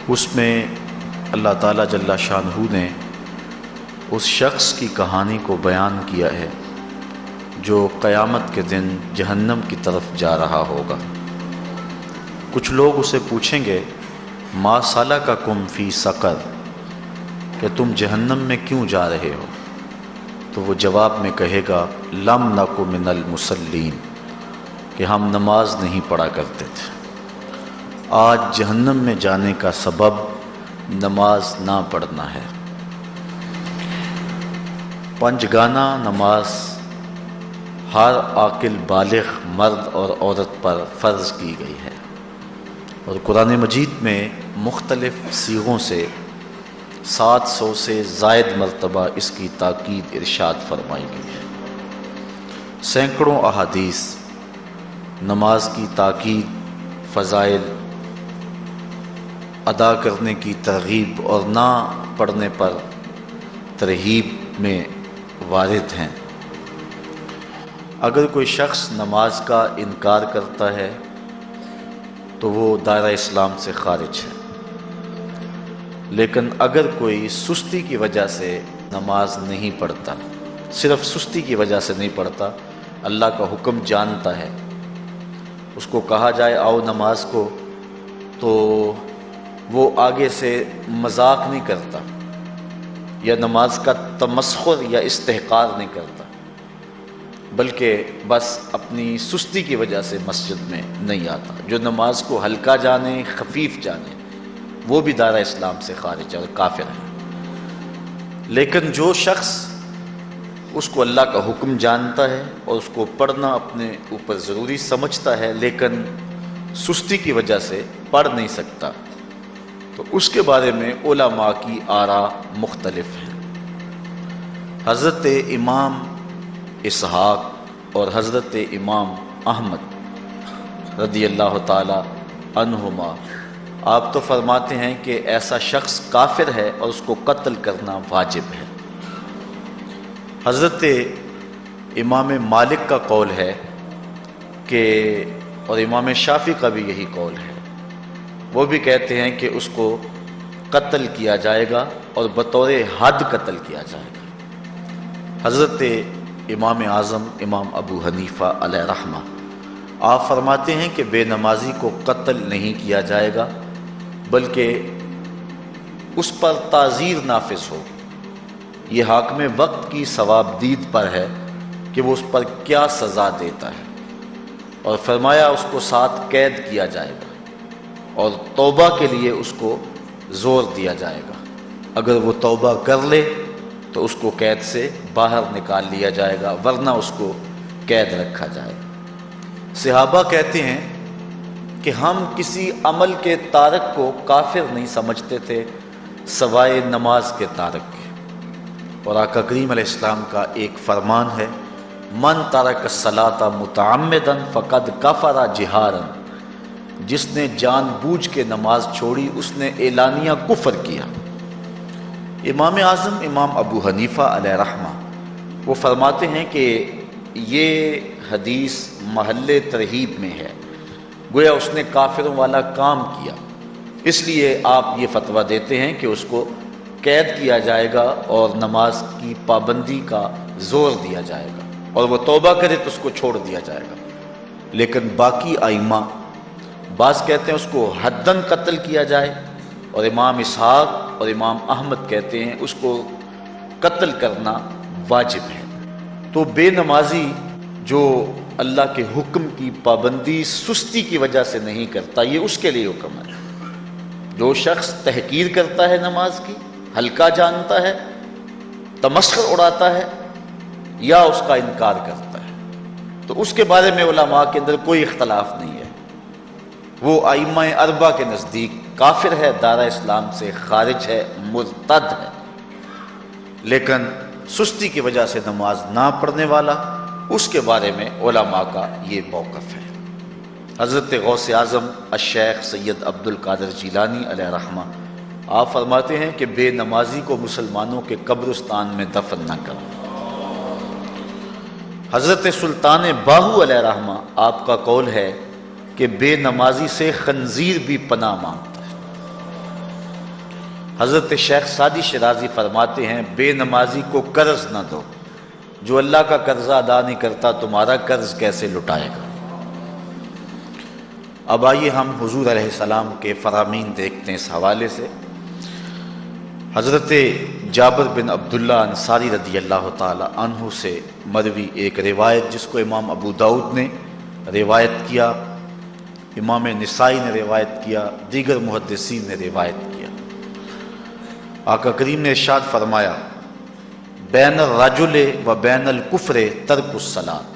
اس میں اللہ تعالیٰ جل شانہ نے اس شخص کی کہانی کو بیان کیا ہے جو قیامت کے دن جہنم کی طرف جا رہا ہوگا۔ کچھ لوگ اسے پوچھیں گے ما سلککم فی سقر، کہ تم جہنم میں کیوں جا رہے ہو؟ تو وہ جواب میں کہے گا لم نک من المصلین، کہ ہم نماز نہیں پڑھا کرتے تھے۔ آج جہنم میں جانے کا سبب نماز نہ پڑھنا ہے۔ پنجگانہ نماز ہر عاقل بالغ مرد اور عورت پر فرض کی گئی ہے، اور قرآن مجید میں مختلف صیغوں سے 700 سے زائد مرتبہ اس کی تاکید ارشاد فرمائی گئی ہے۔ سینکڑوں احادیث نماز کی تاکید، فضائل، ادا کرنے کی ترغیب اور نہ پڑھنے پر ترہیب میں وارد ہیں۔ اگر کوئی شخص نماز کا انکار کرتا ہے تو وہ دائرہ اسلام سے خارج ہے، لیکن اگر کوئی سستی کی وجہ سے نماز نہیں پڑھتا، صرف سستی کی وجہ سے نہیں پڑھتا، اللہ کا حکم جانتا ہے، اس کو کہا جائے آؤ نماز کو، تو وہ آگے سے مذاق نہیں کرتا یا نماز کا تمسخر یا استحقار نہیں کرتا، بلکہ بس اپنی سستی کی وجہ سے مسجد میں نہیں آتا۔ جو نماز کو ہلکا جانے، خفیف جانے، وہ بھی دائرہ اسلام سے خارج ہے اور کافر ہے۔ لیکن جو شخص اس کو اللہ کا حکم جانتا ہے اور اس کو پڑھنا اپنے اوپر ضروری سمجھتا ہے، لیکن سستی کی وجہ سے پڑھ نہیں سکتا، تو اس کے بارے میں علماء کی آراء مختلف ہیں۔ حضرت امام اسحاق اور حضرت امام احمد رضی اللہ تعالی عنہما آپ تو فرماتے ہیں کہ ایسا شخص کافر ہے اور اس کو قتل کرنا واجب ہے۔ حضرت امام مالک کا قول ہے کہ، اور امام شافعی کا بھی یہی قول ہے، وہ بھی کہتے ہیں کہ اس کو قتل کیا جائے گا اور بطور حد قتل کیا جائے گا۔ حضرت امام اعظم امام ابو حنیفہ علیہ رحمہ آپ فرماتے ہیں کہ بے نمازی کو قتل نہیں کیا جائے گا، بلکہ اس پر تعزیر نافذ ہوگی۔ یہ حاکم وقت کی ثوابدید پر ہے کہ وہ اس پر کیا سزا دیتا ہے، اور فرمایا اس کو 7 قید کیا جائے گا اور توبہ کے لیے اس کو زور دیا جائے گا۔ اگر وہ توبہ کر لے تو اس کو قید سے باہر نکال لیا جائے گا، ورنہ اس کو قید رکھا جائے گا۔ صحابہ کہتے ہیں کہ ہم کسی عمل کے تارک کو کافر نہیں سمجھتے تھے سوائے نماز کے تارک کے، اور آقا کریم علیہ السلام کا ایک فرمان ہے من ترک الصلاۃ متعمدا فقد کفر جہارا، جس نے جان بوجھ کے نماز چھوڑی اس نے اعلانیہ کفر کیا۔ امام اعظم امام ابو حنیفہ علیہ رحمہ وہ فرماتے ہیں کہ یہ حدیث محل ترہیب میں ہے، گویا اس نے کافروں والا کام کیا، اس لیے آپ یہ فتویٰ دیتے ہیں کہ اس کو قید کیا جائے گا اور نماز کی پابندی کا زور دیا جائے گا، اور وہ توبہ کرے تو اس کو چھوڑ دیا جائے گا۔ لیکن باقی ائمہ بعض کہتے ہیں اس کو حداً قتل کیا جائے، اور امام اسحاق اور امام احمد کہتے ہیں اس کو قتل کرنا واجب ہے۔ تو بے نمازی جو اللہ کے حکم کی پابندی سستی کی وجہ سے نہیں کرتا، یہ اس کے لیے حکم ہے۔ جو شخص تحقیر کرتا ہے نماز کی، ہلکا جانتا ہے، تمسخر اڑاتا ہے یا اس کا انکار کرتا ہے، تو اس کے بارے میں علماء کے اندر کوئی اختلاف نہیں ہے، وہ ائمہ اربعہ کے نزدیک کافر ہے، دائرہ اسلام سے خارج ہے، مرتد ہے۔ لیکن سستی کی وجہ سے نماز نہ پڑھنے والا، اس کے بارے میں علماء کا یہ موقف ہے۔ حضرت غوث اعظم الشیخ سید عبد القادر جیلانی علیہ رحمہ آپ فرماتے ہیں کہ بے نمازی کو مسلمانوں کے قبرستان میں دفن نہ کرو۔ حضرت سلطان باہو علیہ رحمہ آپ کا قول ہے کہ بے نمازی سے خنزیر بھی پناہ مانگتا ہے۔ حضرت شیخ سعدی شیرازی فرماتے ہیں بے نمازی کو قرض نہ دو، جو اللہ کا قرضہ ادا نہیں کرتا تمہارا قرض کیسے لٹائے گا۔ اب آئیے ہم حضور علیہ السلام کے فرامین دیکھتے ہیں اس حوالے سے۔ حضرت جابر بن عبداللہ انصاری رضی اللہ تعالی عنہ سے مروی ایک روایت جس کو امام ابو داؤد نے روایت کیا، امام نسائی نے روایت کیا، دیگر محدثین نے روایت کیا۔ آقا کریم نے ارشاد فرمایا بین الرجل و بین الکفر ترک الصلاۃ،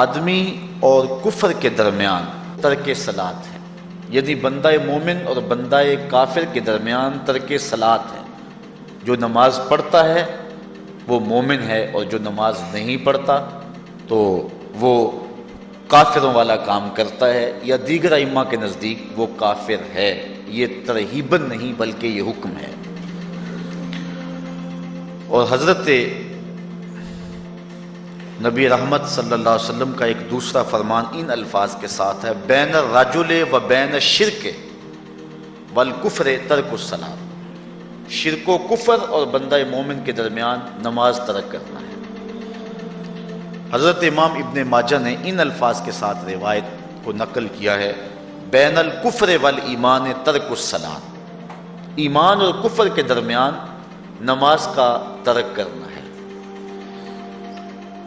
آدمی اور کفر کے درمیان ترک صلاۃ ہے، یعنی بندہ مومن اور بندہ کافر کے درمیان ترک صلاۃ ہے۔ جو نماز پڑھتا ہے وہ مومن ہے، اور جو نماز نہیں پڑھتا تو وہ کافروں والا کام کرتا ہے، یا دیگر ائمہ کے نزدیک وہ کافر ہے۔ یہ ترہیباً نہیں بلکہ یہ حکم ہے۔ اور حضرت نبی رحمت صلی اللہ علیہ وسلم کا ایک دوسرا فرمان ان الفاظ کے ساتھ ہے بین الرجل و بین الشرک والکفر ترک الصلاۃ، شرک و کفر اور بندہ مومن کے درمیان نماز ترک کرنا ہے۔ حضرت امام ابن ماجہ نے ان الفاظ کے ساتھ روایت کو نقل کیا ہے بین الکفر والایمان ترک الصلاۃ، ایمان اور کفر کے درمیان نماز کا ترک کرنا ہے۔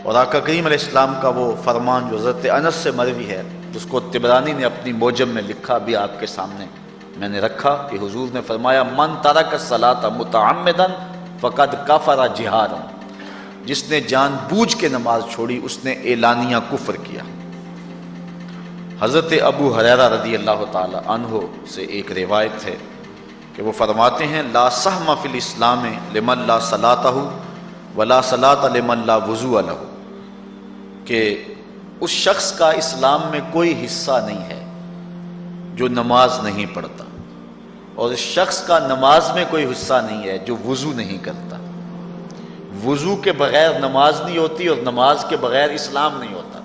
اور آقا کریم علیہ السلام کا وہ فرمان جو حضرت انس سے مروی ہے، جس کو طبرانی نے اپنی موجم میں لکھا، بھی آپ کے سامنے میں نے رکھا، کہ حضور نے فرمایا من ترک الصلاۃ متعمدا فقد کفر جہارا، جس نے جان بوجھ کے نماز چھوڑی اس نے اعلانیہ کفر کیا۔ حضرت ابو ہریرہ رضی اللہ تعالی عنہ سے ایک روایت ہے کہ وہ فرماتے ہیں لا سہم فی الاسلام لمن لا صلاۃ ولا صلاۃ لمن لا وضوء لہ، کہ اس شخص کا اسلام میں کوئی حصہ نہیں ہے جو نماز نہیں پڑھتا، اور اس شخص کا نماز میں کوئی حصہ نہیں ہے جو وضو نہیں کرتا۔ وضو کے بغیر نماز نہیں ہوتی، اور نماز کے بغیر اسلام نہیں ہوتا۔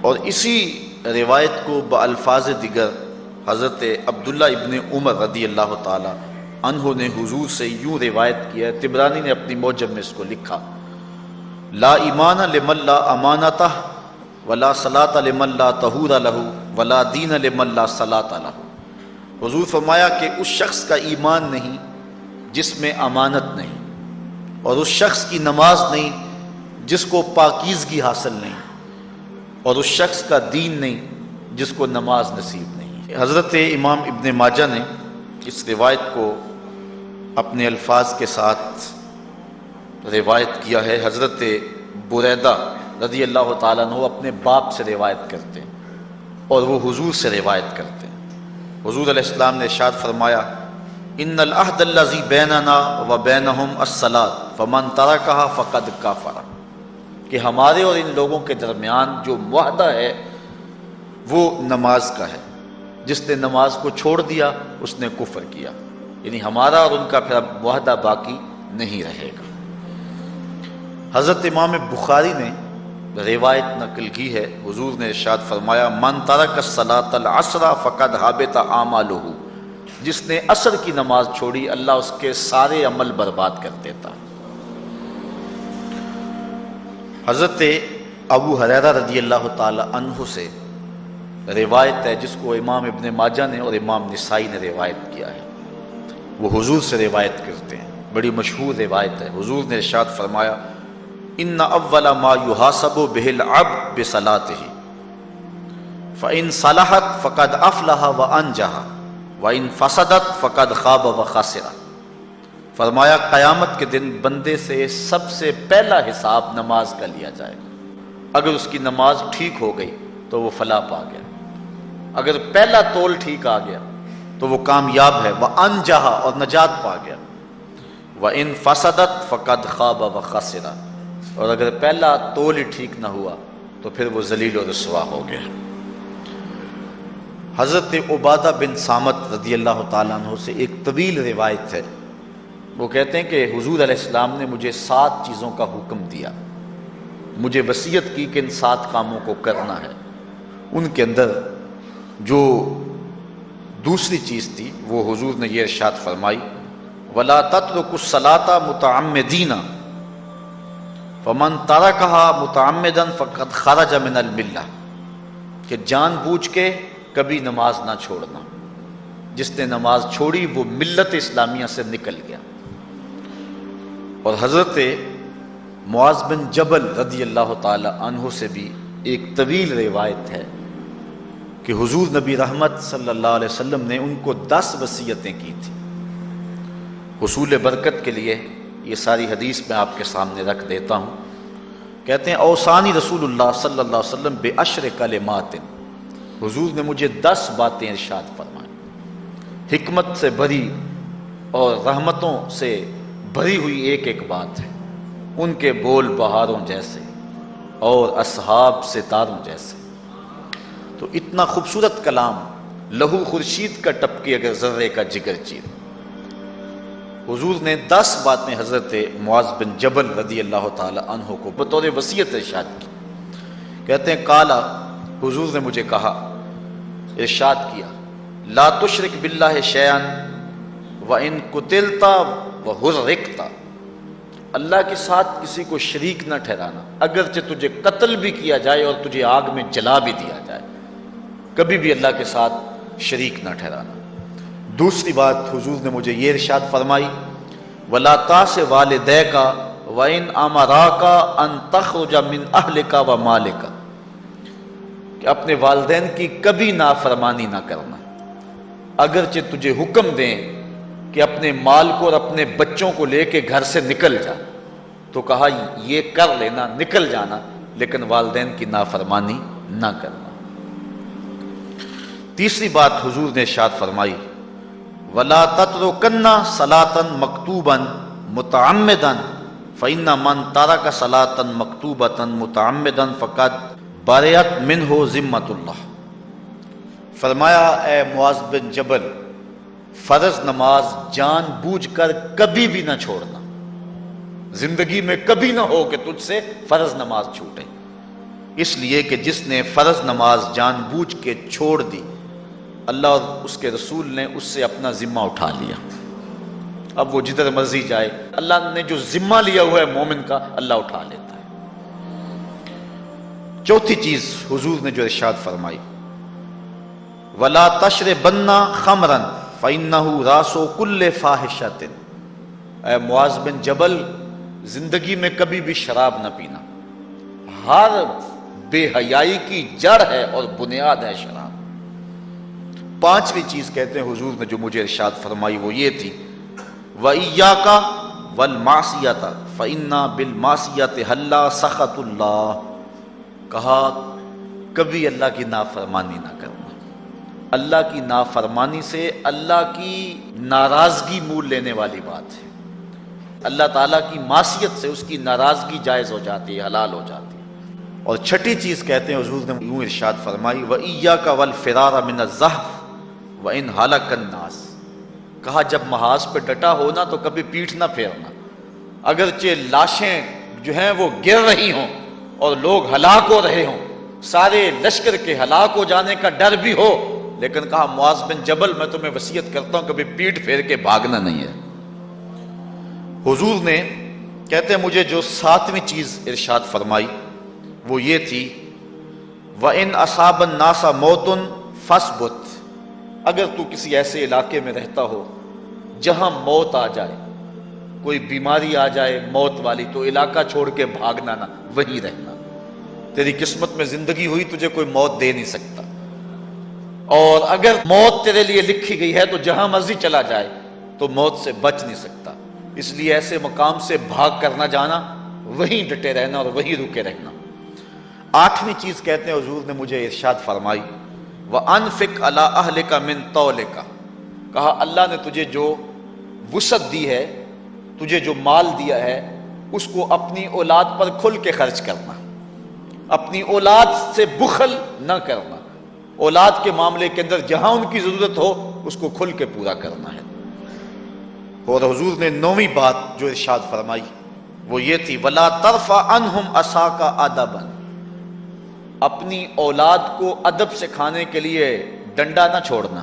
اور اسی روایت کو بالفاظ دیگر حضرت عبداللہ ابن عمر رضی اللہ تعالی عنہ نے حضور سے یوں روایت کیا ہے، طبرانی نے اپنی موجم میں اس کو لکھا لا ایمان لمن لا امانتہ ولا صلاۃ لمن لا طہور لہ ولا دین لمن لا صلاۃ لہ۔ حضور فرمایا کہ اس شخص کا ایمان نہیں جس میں امانت نہیں، اور اس شخص کی نماز نہیں جس کو پاکیزگی حاصل نہیں، اور اس شخص کا دین نہیں جس کو نماز نصیب نہیں۔ حضرت امام ابن ماجہ نے اس روایت کو اپنے الفاظ کے ساتھ روایت کیا ہے۔ حضرت بریدہ رضی اللہ تعالیٰ عنہ اپنے باپ سے روایت کرتے ہیں اور وہ حضور سے روایت کرتے ہیں۔ حضور علیہ السلام نے ارشاد فرمایا ان العہد الذی بیننا و بینہم الصلاۃ فمن ترکھا فقد کفر، کہ ہمارے اور ان لوگوں کے درمیان جو معاہدہ ہے وہ نماز کا ہے، جس نے نماز کو چھوڑ دیا اس نے کفر کیا، یعنی ہمارا اور ان کا پھر اب معاہدہ باقی نہیں رہے گا۔ حضرت امام بخاری نے روایت نقل کی ہے، حضور نے ارشاد فرمایا من ترک الصلاۃ العصر فقد حبط اعمالہ، جس نے عصر کی نماز چھوڑی اللہ اس کے سارے عمل برباد کر دیتا۔ حضرت ابو ہریرہ رضی اللہ تعالی عنہ سے روایت ہے جس کو امام ابن ماجہ نے اور امام نسائی نے روایت کیا ہے، وہ حضور سے روایت کرتے ہیں، بڑی مشہور روایت ہے۔ حضور نے ارشاد فرمایا ان اول ما یحاسب بہ العبد بصلاتہ فان صلحت فقد افلح وانجح وان فسدت فقد خاب وخسر۔ فرمایا قیامت کے دن بندے سے سب سے پہلا حساب نماز کا لیا جائے گا، اگر اس کی نماز ٹھیک ہو گئی تو وہ فلاح پا گیا، اگر پہلا تول ٹھیک آ گیا تو وہ کامیاب ہے، وانجح اور نجات پا گیا، وان فسدت فقد خاب وخسر، اور اگر پہلا تول ہی ٹھیک نہ ہوا تو پھر وہ ذلیل و رسوا ہو گیا۔ حضرت عبادہ بن صامت رضی اللہ تعالیٰ عنہ سے ایک طویل روایت ہے، وہ کہتے ہیں کہ حضور علیہ السلام نے مجھے 7 چیزوں کا حکم دیا، مجھے وصیت کی کہ ان 7 کاموں کو کرنا ہے۔ ان کے اندر جو دوسری چیز تھی وہ حضور نے یہ ارشاد فرمائی وَلَا تَتْرُكُوا الصَّلَاةَ مُتَعَمِّدِينَ فَمَنْ تَرَكَهَا مُتَعَمِّدًا فَقَدْ خَرَجَ مِنَ الْمِلَّةِ کہ جان بوجھ کے کبھی نماز نہ چھوڑنا، جس نے نماز چھوڑی وہ ملت اسلامیہ سے نکل گیا۔ اور حضرت معاذ بن جبل رضی اللہ تعالی عنہ سے بھی ایک طویل روایت ہے کہ حضور نبی رحمت صلی اللہ علیہ وسلم نے ان کو 10 وصیتیں کی تھی حصول برکت کے لیے۔ یہ ساری حدیث میں آپ کے سامنے رکھ دیتا ہوں۔ کہتے ہیں اوصانی رسول اللہ صلی اللہ علیہ وسلم بعشر کلمات، حضور نے مجھے 10 باتیں ارشاد فرمائیں، حکمت سے بھری اور رحمتوں سے بھری ہوئی ایک ایک بات ہے، ان کے بول بہاروں جیسے اور اصحاب ستاروں جیسے۔ تو اتنا خوبصورت کلام، لہو خورشید کا ٹپکی اگر ذرے کا جگر چیر۔ حضور نے 10 باتیں حضرت معاذ بن جبل رضی اللہ تعالی عنہ کو بطور وصیت ارشاد کی۔ کہتے ہیں کالا، حضور نے مجھے کہا، ارشاد کیا، لا تشرک باللہ شیئا وان قتلت وحرقت، اللہ کے ساتھ کسی کو شریک نہ ٹھہرانا، اگرچہ تجھے قتل بھی کیا جائے اور تجھے آگ میں جلا بھی دیا جائے، کبھی بھی اللہ کے ساتھ شریک نہ ٹھہرانا۔ دوسری بات حضور نے مجھے یہ ارشاد فرمائی وَلَا تَعْصِ وَالِدَيْكَ وَإِنْ أَمَرَاكَ أَن تَخْرُجَ مِنْ أَهْلِكَ وَمَالِكَ، کہ اپنے والدین کی کبھی نافرمانی نہ کرنا، اگرچہ تجھے حکم دیں کہ اپنے مال کو اور اپنے بچوں کو لے کے گھر سے نکل جا، تو کہا یہ کر لینا، نکل جانا، لیکن والدین کی نافرمانی نہ کرنا۔ تیسری بات حضور نے ارشاد فرمائی وَلَا تَتْرُكَنَّ صَلَاةً مَكْتُوبًا مُتَعَمِّدًا فَإِنَّ مَنْ تَرَكَ صَلَاةً مَكْتُوبَةً مُتَعَمِّدًا فَقَدْ بَرِئَتْ مِنْهُ ذِمَّةُ اللَّهِ۔ فرمایا اے معاذ بن جبل، فرض نماز جان بوجھ کر کبھی بھی نہ چھوڑنا، زندگی میں کبھی نہ ہو کہ تجھ سے فرض نماز چھوٹے، اس لیے کہ جس نے فرض نماز جان بوجھ کے چھوڑ دی، اللہ اور اس کے رسول نے اس سے اپنا ذمہ اٹھا لیا، اب وہ جدھر مرضی جائے، اللہ نے جو ذمہ لیا ہوا ہے مومن کا، اللہ اٹھا لیتا ہے۔ چوتھی چیز حضور نے جو ارشاد فرمائی وَلَا تَشْرِبَنَّ خَمْرًا فَإِنَّهُ رَأْسُ كُلِّ فَاحِشَةٍ، اے معاذ بن جبل، زندگی میں کبھی بھی شراب نہ پینا، ہر بے حیائی کی جڑ ہے اور بنیاد ہے شراب۔ پانچویں چیز کہتے ہیں حضور نے جو مجھے ارشاد فرمائی وہ یہ تھی وَإِيَّاكَ وَالْمَعْصِيَةَ فَإِنَّ بِالْمَعْصِيَةِ حَلَّ سَخَطُ اللَّهِ، کہا کبھی اللہ کی نافرمانی نہ کرنا، اللہ کی نافرمانی سے اللہ کی ناراضگی مول لینے والی بات ہے، اللہ تعالیٰ کی معصیت سے اس کی ناراضگی جائز ہو جاتی ہے، حلال ہو جاتی ہے۔ اور چھٹی چیز کہتے ہیں حضور نے یوں ارشاد فرمائی وَإِيَّاكَ وَالْفِرَارَ مِنَ الزَّحْفِ وَإِنْ هَلَكَ النَّاسِ، کہا جب محاذ پہ ڈٹا ہونا تو کبھی پیٹھ نہ پھیرنا، اگرچہ لاشیں جو ہیں وہ گر رہی ہوں اور لوگ ہلاک ہو رہے ہوں، سارے لشکر کے ہلاک ہو جانے کا ڈر بھی ہو، لیکن کہا معاذ بن جبل میں تمہیں وصیت کرتا ہوں کبھی پیٹھ پھیر کے بھاگنا نہیں ہے۔ حضور نے کہتے ہیں مجھے جو 7ویں چیز ارشاد فرمائی وہ یہ تھی وَإِنْ أَصَابَ النَّاسَ مَوْتٌ فَاصْبُتْ، اگر تو کسی ایسے علاقے میں رہتا ہو جہاں موت آ جائے، کوئی بیماری آ جائے موت والی، تو علاقہ چھوڑ کے بھاگنا نہ، وہیں رہنا، تیری قسمت میں زندگی ہوئی تجھے کوئی موت دے نہیں سکتا، اور اگر موت تیرے لیے لکھی گئی ہے تو جہاں مرضی چلا جائے تو موت سے بچ نہیں سکتا، اس لیے ایسے مقام سے بھاگ کر نہ جانا، وہیں ڈٹے رہنا اور وہیں رکے رہنا۔ 8ویں چیز کہتے ہیں حضور نے مجھے ارشاد فرمائی وَأَنفِقْ عَلَىٰ أَهْلِكَ مِن طَوْلِكَ، کہا اللہ نے تجھے جو وسعت دی ہے، تجھے جو مال دیا ہے، اس کو اپنی اولاد پر کھل کے خرچ کرنا، اپنی اولاد سے بخل نہ کرنا، اولاد کے معاملے کے اندر جہاں ان کی ضرورت ہو اس کو کھل کے پورا کرنا ہے۔ اور حضور نے 9ویں بات جو ارشاد فرمائی وہ یہ تھی وَلَا تَرْفَعْ عَنْهُمْ عَصَاكَ أَدَبًا، اپنی اولاد کو ادب سکھانے کے لیے ڈنڈا نہ چھوڑنا،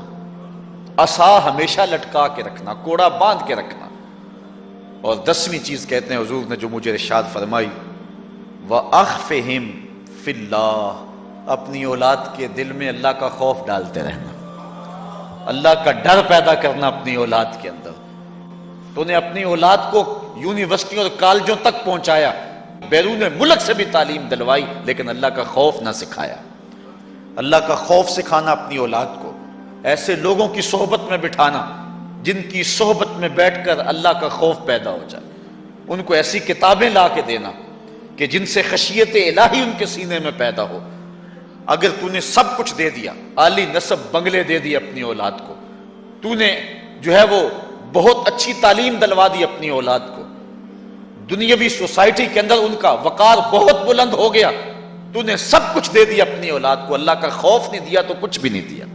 عصا ہمیشہ لٹکا کے رکھنا، کوڑا باندھ کے رکھنا۔ اور 10ویں چیز کہتے ہیں حضور نے جو مجھے ارشاد فرمائی، وَأَخْفِهِمْ فِي اللَّهِ، اپنی اولاد کے دل میں اللہ کا خوف ڈالتے رہنا، اللہ کا ڈر پیدا کرنا اپنی اولاد کے اندر۔ تو نے اپنی اولاد کو یونیورسٹیوں اور کالجوں تک پہنچایا، بیرون ملک سے بھی تعلیم دلوائی، لیکن اللہ کا خوف نہ سکھایا۔ اللہ کا خوف سکھانا اپنی اولاد کو، ایسے لوگوں کی صحبت میں بٹھانا جن کی صحبت میں بیٹھ کر اللہ کا خوف پیدا ہو جائے، ان کو ایسی کتابیں لا کے دینا کہ جن سے خشیت الہی ان کے سینے میں پیدا ہو۔ اگر تو نے سب کچھ دے دیا، عالی نسب بنگلے دے دی اپنی اولاد کو، تو نے جو ہے وہ بہت اچھی تعلیم دلوا دی اپنی اولاد کو، دنیاوی سوسائٹی کے اندر ان کا وقار بہت بلند ہو گیا، تو نے سب کچھ دے دیا اپنی اولاد کو، اللہ کا خوف نہیں دیا تو کچھ بھی نہیں دیا۔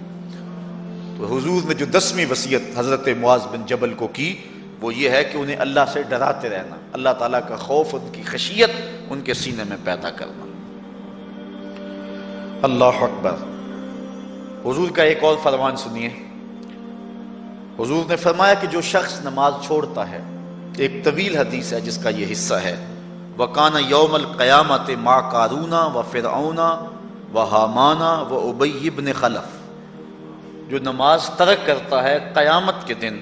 تو حضور نے جو 10ویں وصیت حضرت معاذ بن جبل کو کی وہ یہ ہے کہ انہیں اللہ سے ڈراتے رہنا، اللہ تعالیٰ کا خوف، ان کی خشیت ان کے سینے میں پیدا کرنا۔ اللہ اکبر۔ حضور کا ایک اور فرمان سنیے، حضور نے فرمایا کہ جو شخص نماز چھوڑتا ہے، ایک طویل حدیث ہے جس کا یہ حصہ ہے، وَقَانَ يَوْمَ الْقِيَامَةِ مَعَ قَارُونَ وَفِرْعَوْنَ وَحَامَانَ وَأُبَيِّ بْنِ خَلَف، جو نماز ترک کرتا ہے قیامت کے دن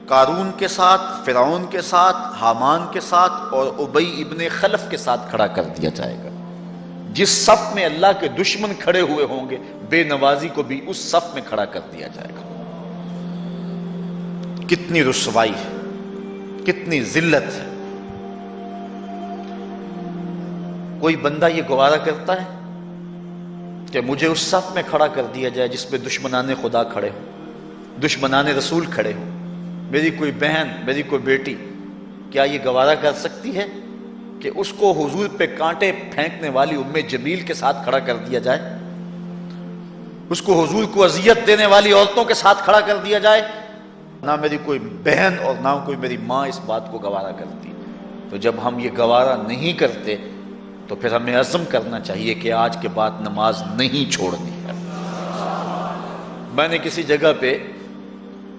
قارون کے ساتھ، فرعون کے ساتھ، حامان کے ساتھ اور ابی ابن خلف کے ساتھ کھڑا کر دیا جائے گا۔ جس صف میں اللہ کے دشمن کھڑے ہوئے ہوں گے، بے نوازی کو بھی اس صف میں کھڑا کر دیا جائے گا۔ کتنی رسوائی ہے، کتنی ذلت ہے۔ کوئی بندہ یہ گوارا کرتا ہے کہ مجھے اس صف میں کھڑا کر دیا جائے جس میں دشمنان خدا کھڑے ہوں، دشمنان رسول کھڑے ہوں، میری کوئی بہن، میری کوئی بیٹی کیا یہ گوارا کر سکتی ہے کہ اس کو حضور پہ کانٹے پھینکنے والی ام جمیل کے ساتھ کھڑا کر دیا جائے، اس کو حضور کو اذیت دینے والی عورتوں کے ساتھ کھڑا کر دیا جائے؟ نہ میری کوئی بہن اور نہ کوئی میری ماں اس بات کو گوارا کرتی۔ تو جب ہم یہ گوارا نہیں کرتے تو پھر ہمیں عزم کرنا چاہیے کہ آج کے بعد نماز نہیں چھوڑنی ہے۔ میں نے کسی جگہ پہ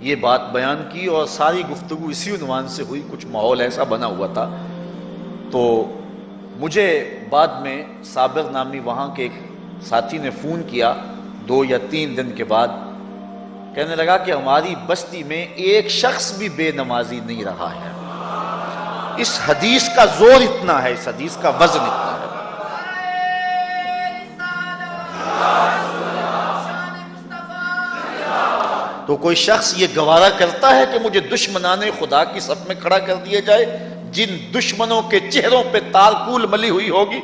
یہ بات بیان کی اور ساری گفتگو اسی عنوان سے ہوئی، کچھ ماحول ایسا بنا ہوا تھا، تو مجھے بعد میں صابر نامی وہاں کے ایک ساتھی نے فون کیا 2 یا 3 دن کے بعد، کہنے لگا کہ ہماری بستی میں ایک شخص بھی بے نمازی نہیں رہا ہے۔ اس حدیث کا زور اتنا ہے، اس حدیث کا وزن اتنا ہے۔ تو کوئی شخص یہ گوارا کرتا ہے کہ مجھے دشمنان خدا کی صف میں کھڑا کر دیا جائے، جن دشمنوں کے چہروں پہ تالکول ملی ہوئی ہوگی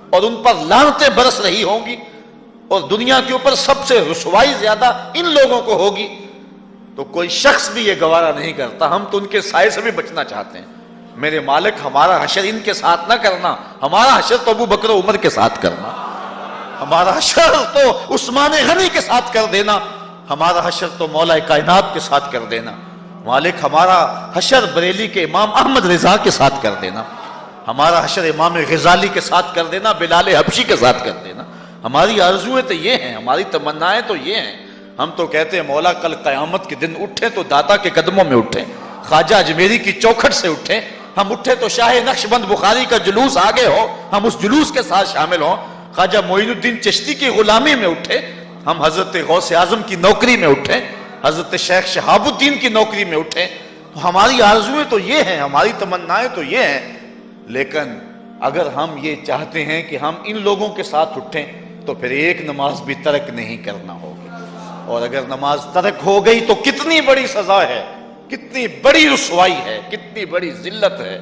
اور ان پر لعنتیں برس رہی ہوں گی، اور دنیا کے اوپر سب سے رسوائی زیادہ ان لوگوں کو ہوگی، تو کوئی شخص بھی یہ گوارا نہیں کرتا۔ ہم تو ان کے سائے سے بھی بچنا چاہتے ہیں۔ میرے مالک، ہمارا حشر ان کے ساتھ نہ کرنا، ہمارا حشر تو ابو بکر و عمر کے ساتھ کرنا، ہمارا حشر تو عثمان غنی کے ساتھ کر دینا، ہمارا حشر تو مولا کائنات کے ساتھ کر دینا۔ مالک، ہمارا حشر بریلی کے امام احمد رضا کے ساتھ کر دینا، ہمارا حشر امام غزالی کے ساتھ کر دینا، بلال حبشی کے ساتھ کر دینا۔ ہماری آرزویں تو یہ ہیں، ہماری تمنائیں تو یہ ہیں۔ ہم تو کہتے ہیں مولا کل قیامت کے دن اٹھیں تو داتا کے قدموں میں اٹھیں، خواجہ اجمیری کی چوکھٹ سے اٹھیں، ہم اٹھے تو شاہ نقشبند بخاری کا جلوس آگے ہو، ہم اس جلوس کے ساتھ شامل ہوں، خواجہ معین الدین چشتی کی غلامی میں اٹھے، ہم حضرت غوث اعظم کی نوکری میں اٹھیں، حضرت شیخ شہاب الدین کی نوکری میں اٹھیں۔ تو ہماری آرزویں تو یہ ہیں، ہماری تمنائیں تو یہ ہیں، لیکن اگر ہم یہ چاہتے ہیں کہ ہم ان لوگوں کے ساتھ اٹھیں تو پھر ایک نماز بھی ترک نہیں کرنا ہوگی، اور اگر نماز ترک ہو گئی تو کتنی بڑی سزا ہے، کتنی بڑی رسوائی ہے، کتنی بڑی ذلت ہے،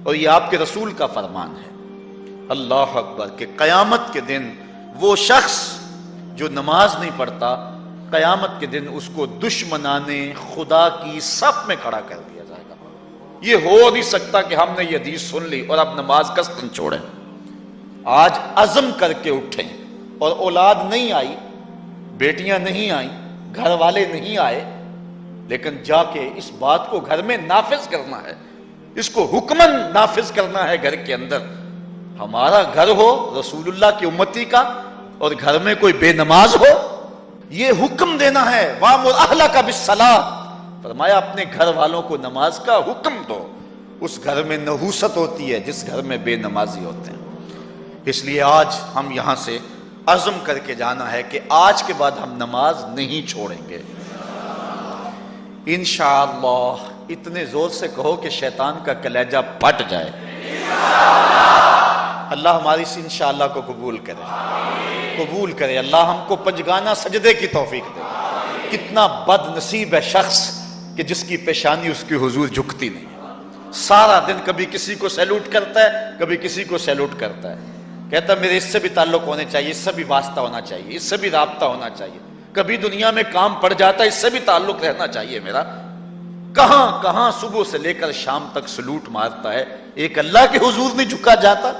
اور یہ آپ کے رسول کا فرمان ہے۔ اللہ اکبر، کہ قیامت کے دن وہ شخص جو نماز نہیں پڑھتا، قیامت کے دن اس کو دشمنان خدا کی صف میں کھڑا کر دیا جائے گا۔ یہ ہو نہیں سکتا کہ ہم نے یہ حدیث سن لی اور اب نماز قصداً چھوڑیں۔ آج عزم کر کے اٹھیں، اور اولاد نہیں آئی، بیٹیاں نہیں آئیں، گھر والے نہیں آئے، لیکن جا کے اس بات کو گھر میں نافذ کرنا ہے، اس کو حکماً نافذ کرنا ہے گھر کے اندر۔ ہمارا گھر ہو رسول اللہ کی امتی کا اور گھر میں کوئی بے نماز ہو، یہ حکم دینا ہے، وَأْمُرْ أَهْلَكَ بِالصَّلَاةِ، فرمایا اپنے گھر والوں کو نماز کا حکم دو۔ اس گھر میں نحوست ہوتی ہے جس گھر میں بے نمازی ہوتے ہیں۔ اس لیے آج ہم یہاں سے عزم کر کے جانا ہے کہ آج کے بعد ہم نماز نہیں چھوڑیں گے انشاءاللہ۔ اتنے زور سے کہو کہ شیطان کا کلیجہ پھٹ جائے۔ اللہ ہماری اس انشاءاللہ کو قبول کرے۔ اللہ ہم کو پنجگانہ سجدے کی توفیق دے۔ کتنا بد نصیب ہے شخص کہ جس کی پیشانی اس کی حضور جھکتی نہیں، سارا دن کبھی کسی کو سیلوٹ کرتا ہے، کبھی کسی کو سیلوٹ کرتا ہے، کہتا ہے میرے اس سے بھی تعلق ہونے چاہیے، اس سے بھی واسطہ ہونا چاہیے، اس سے بھی رابطہ ہونا چاہیے، کبھی دنیا میں کام پڑ جاتا ہے، اس سے بھی تعلق رہنا چاہیے میرا۔ کہاں کہاں صبح سے لے کر شام تک سلوٹ مارتا ہے، ایک اللہ کے حضور نہیں جھکا جاتا۔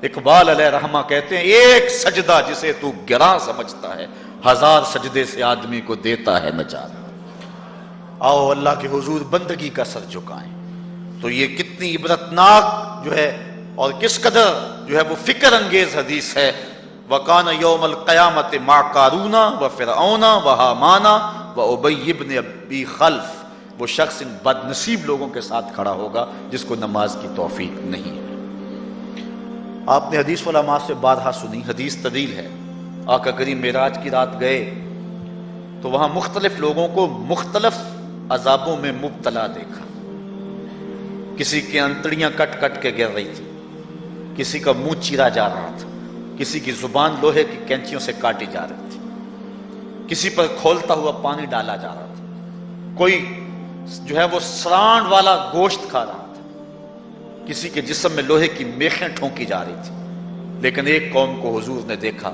اقبال علیہ رحمہ کہتے ہیں ایک سجدہ جسے تو گراں سمجھتا ہے، ہزار سجدے سے آدمی کو دیتا ہے نجات۔ آؤ اللہ کے حضور بندگی کا سر جھکائیں۔ تو یہ کتنی عبرتناک جو ہے اور کس قدر جو ہے وہ فکر انگیز حدیث ہے۔ وَقَانَ يَوْمَ الْقِيَامَةِ مَعَ قَارُونَ وَفِرْعَوْنَ وَحَامَانَ وَأُبَيِّ بْنِ أَبِي خَلْف، وہ شخص ان بد نصیب لوگوں کے ساتھ کھڑا ہوگا جس کو نماز کی توفیق نہیں ہے۔ آپ نے حدیث علماء سے بارہا سنی، حدیث طویل ہے۔ آقا کریم معراج کی رات گئے تو وہاں مختلف لوگوں کو مختلف عذابوں میں مبتلا دیکھا۔ کسی کی انتڑیاں کٹ کٹ کے گر رہی تھی، کسی کا منہ چیرا جا رہا تھا، کسی کی زبان لوہے کی کینچیوں سے کاٹی جا رہی تھی، کسی پر کھولتا ہوا پانی ڈالا جا رہا تھا، کوئی جو ہے وہ سرانڈ والا گوشت کھا رہا تھا، کسی کے جسم میں لوہے کی میخیں ٹھونکی جا رہی تھی۔ لیکن ایک قوم کو حضور نے دیکھا،